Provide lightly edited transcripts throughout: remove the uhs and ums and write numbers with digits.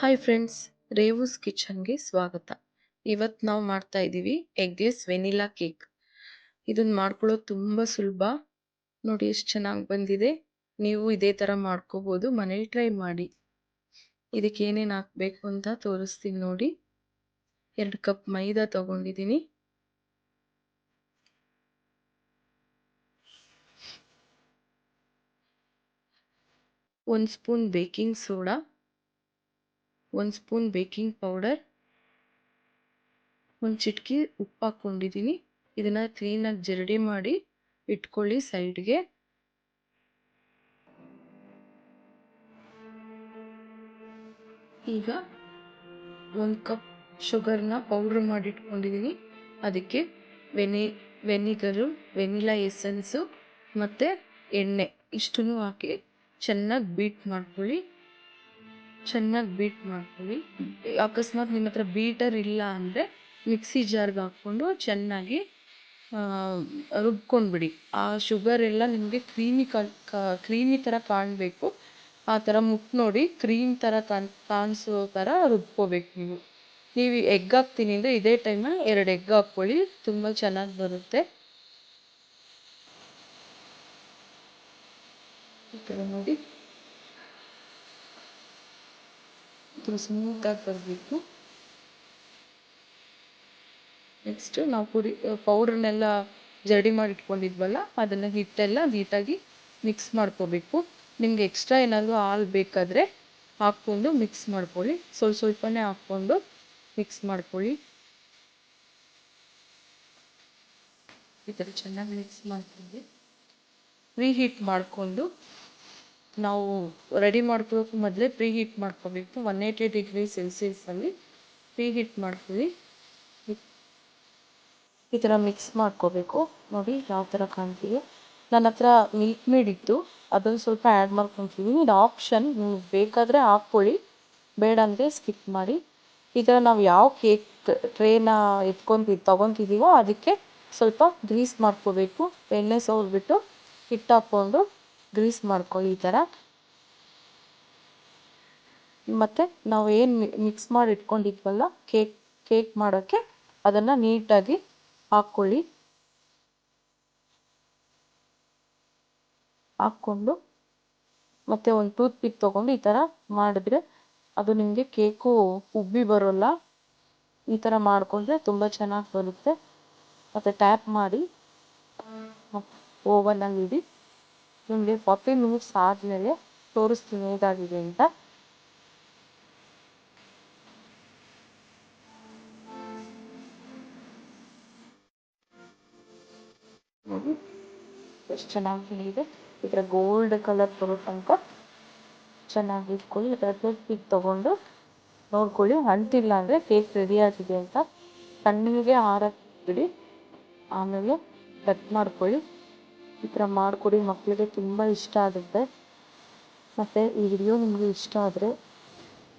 Hi friends, ರೇವೂಸ್ ಕಿಚನ್ಗೆ ಸ್ವಾಗತ. ಇವತ್ತು ನಾವು ಮಾಡ್ತಾ ಇದ್ದೀವಿ ಎಗ್ಲೆಸ್ ವೆನಿಲಾ ಕೇಕ್. ಇದನ್ನ ಮಾಡ್ಕೊಳ್ಳೋದು ತುಂಬ ಸುಲಭ. ನೋಡಿ ಎಷ್ಟು ಚೆನ್ನಾಗಿ ಬಂದಿದೆ. ನೀವು ಇದೇ ಥರ ಮಾಡ್ಕೋಬೋದು, ಮನೇಲಿ ಟ್ರೈ ಮಾಡಿ. ಇದಕ್ಕೆ ಏನೇನು ಹಾಕಬೇಕು ಅಂತ ತೋರಿಸ್ತೀನಿ ನೋಡಿ. 2 ಕಪ್ ಮೈದಾ ತಗೊಂಡಿದ್ದೀನಿ. ಒಂದು spoon baking soda, 1 spoon baking powder, ಒಂದು ಚಿಟಕಿ ಉಪ್ಪು ಹಾಕ್ಕೊಂಡಿದ್ದೀನಿ. ಇದನ್ನು ಕ್ಲೀನಾಗಿ ಜರಡಿ ಮಾಡಿ ಇಟ್ಕೊಳ್ಳಿ ಸೈಡ್ಗೆ. ಈಗ 1 ಕಪ್ ಶುಗರ್ನ ಪೌಡ್ರ್ ಮಾಡಿ ಇಟ್ಕೊಂಡಿದ್ದೀನಿ. ಅದಕ್ಕೆ ವೆನಿಗರು, ವೆನಿಲಾ ಎಸೆನ್ಸು ಮತ್ತು ಎಣ್ಣೆ ಇಷ್ಟನ್ನು ಹಾಕಿ ಚೆನ್ನಾಗಿ ಬೀಟ್ ಮಾಡ್ಕೊಳ್ಳಿ. ಅಕಸ್ಮಾತ್ ನಿಮ್ಮ ಹತ್ರ ಬೀಟರ್ ಇಲ್ಲ ಅಂದರೆ ಮಿಕ್ಸಿ ಜಾರ್ಗೆ ಹಾಕ್ಕೊಂಡು ಚೆನ್ನಾಗಿ ರುಬ್ಕೊಂಡ್ಬಿಡಿ. ಆ ಶುಗರ್ ಎಲ್ಲ ನಿಮಗೆ ಕ್ರೀಮಿ ಥರ ಕಾಣಬೇಕು. ಆ ಥರ ಮುಟ್ಟು ನೋಡಿ, ಕ್ರೀಮ್ ಥರ ಕಾಣಿಸೋ ಥರ ರುಬ್ಕೋಬೇಕು. ನೀವು ಎಗ್ ಹಾಕ್ತೀನಿ ಅಂದರೆ ಇದೇ ಟೈಮಲ್ಲಿ 2 ಎಗ್ ಹಾಕ್ಕೊಳ್ಳಿ, ತುಂಬ ಚೆನ್ನಾಗಿ ಬರುತ್ತೆ. ಈ ಥರ ನೋಡಿ ಸ್ಮೂತಾಗಿ ಬರಬೇಕು. ನೆಕ್ಸ್ಟು ನಾವು ಪೌಡ್ರನ್ನೆಲ್ಲ ಜರಡಿ ಮಾಡಿ ಇಟ್ಕೊಂಡಿದ್ವಲ್ಲ, ಅದನ್ನು ಹಿಟ್ಟೆಲ್ಲ ನೀಟಾಗಿ ಮಿಕ್ಸ್ ಮಾಡ್ಕೋಬೇಕು. ನಿಮ್ಗೆ ಎಕ್ಸ್ಟ್ರಾ ಏನಾದರೂ ಹಾಲು ಬೇಕಾದರೆ ಹಾಕ್ಕೊಂಡು ಮಿಕ್ಸ್ ಮಾಡ್ಕೊಳ್ಳಿ. ಸ್ವಲ್ಪನೇ ಹಾಕ್ಕೊಂಡು ಮಿಕ್ಸ್ ಮಾಡ್ಕೊಳ್ಳಿ. ಈ ಥರ ಚೆನ್ನಾಗಿ ಮಿಕ್ಸ್ ಮಾಡ್ಕೊಂಡು ಪ್ರೀಹೀಟ್ ಮಾಡಿಕೊಂಡು, ನಾವು ರೆಡಿ ಮಾಡ್ಕೊಳ್ಳೋಕೆ ಮೊದಲೇ ಪ್ರೀಹೀಟ್ ಮಾಡ್ಕೋಬೇಕು. 180 ಡಿಗ್ರಿ ಸೆಲ್ಸಿಯಸ್ಸಲ್ಲಿ ಪ್ರೀಹೀಟ್ ಮಾಡ್ಕೊಳ್ಳಿ. ಈ ಥರ ಮಿಕ್ಸ್ ಮಾಡ್ಕೋಬೇಕು. ನೋಡಿ ಯಾವ ಥರ ಕಾಣ್ತೀವಿ. ನನ್ನ ಹತ್ರ ಮಿಲ್ಕ್ ಮೇಡ್ ಇತ್ತು, ಅದನ್ನು ಸ್ವಲ್ಪ ಆ್ಯಡ್ ಮಾಡ್ಕೊತೀವಿ. ಇದು ಆಪ್ಷನ್, ನೀವು ಬೇಕಾದರೆ ಹಾಕ್ಕೊಳ್ಳಿ, ಬೇಡ ಅಂದರೆ ಸ್ಕಿಪ್ ಮಾಡಿ. ಈ ಥರ ನಾವು ಯಾವ ಕೇಕ್ ಟ್ರೇನ ತೊಗೊತಿದ್ದೀವೋ ಅದಕ್ಕೆ ಸ್ವಲ್ಪ ಗ್ರೀಸ್ ಮಾಡ್ಕೋಬೇಕು. ಎಣ್ಣೆ ಸವರ್ಬಿಟ್ಟು ಹಿಟ್ಟು ಹಾಕ್ಕೊಂಡು ಗ್ರೀಸ್ ಮಾಡ್ಕೊಳ್ಳಿ ಈ ಥರ. ಮತ್ತು ನಾವು ಏನು ಮಿಕ್ಸ್ ಮಾಡಿ ಇಟ್ಕೊಂಡಿದ್ವಲ್ಲ ಕೇಕ್ ಮಾಡೋಕ್ಕೆ, ಅದನ್ನು ನೀಟಾಗಿ ಹಾಕ್ಕೊಂಡು ಮತ್ತು ಒಂದು ಟೂತ್ ಪಿಕ್ ತೊಗೊಂಡು ಈ ಥರ ಮಾಡಿದ್ರೆ ಅದು ನಿಮಗೆ ಕೇಕು ಉಬ್ಬಿ ಬರೋಲ್ಲ. ಈ ಥರ ಮಾಡಿಕೊಂಡ್ರೆ ತುಂಬ ಚೆನ್ನಾಗಿ ಬರುತ್ತೆ. ಮತ್ತು ಟ್ಯಾಪ್ ಮಾಡಿ ಓವನಲ್ಲಿ ಇಡಿ. ನಿಮಗೆ 40 ಮಿನಿಟ್ಸ್ ಆದಮೇಲೆ ತೋರಿಸ್ತೀನಿ ಹೇಗಾಗಿದೆ ಅಂತ. ನೋಡಿ ಎಷ್ಟು ಚೆನ್ನಾಗಿ ಇದೆ. ಈ ಥರ ಗೋಲ್ಡ್ ಕಲರ್ ಬರೋ ತನಕ ಚೆನ್ನಾಗಿ ಇಟ್ಕೊಳ್ಳಿ. ಈ ಥರ ಟೂತ್ ಪಿಕ್ ತೊಗೊಂಡು ನೋಡ್ಕೊಳ್ಳಿ, ಅಂಟಿಲ್ಲ ಅಂದರೆ ಕೇಕ್ ರೆಡಿ ಆಗಿದೆ ಅಂತ. ತಣ್ಣಗೆ ಆರಕ್ಕೆ ಬಿಡಿ, ಆಮೇಲೆ ಕಟ್ ಮಾಡ್ಕೊಳ್ಳಿ. ಈ ಥರ ಮಾಡಿಕೊಡಿ, ಮಕ್ಕಳಿಗೆ ತುಂಬ ಇಷ್ಟ ಆಗುತ್ತೆ. ಮತ್ತು ಈ ವಿಡಿಯೋ ನಿಮಗೆ ಇಷ್ಟ ಆದರೆ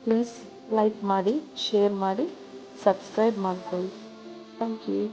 ಪ್ಲೀಸ್ ಲೈಕ್ ಮಾಡಿ, ಶೇರ್ ಮಾಡಿ, ಸಬ್ಸ್ಕ್ರೈಬ್ ಮಾಡ್ಕೊಳ್ಳಿ. Thank you.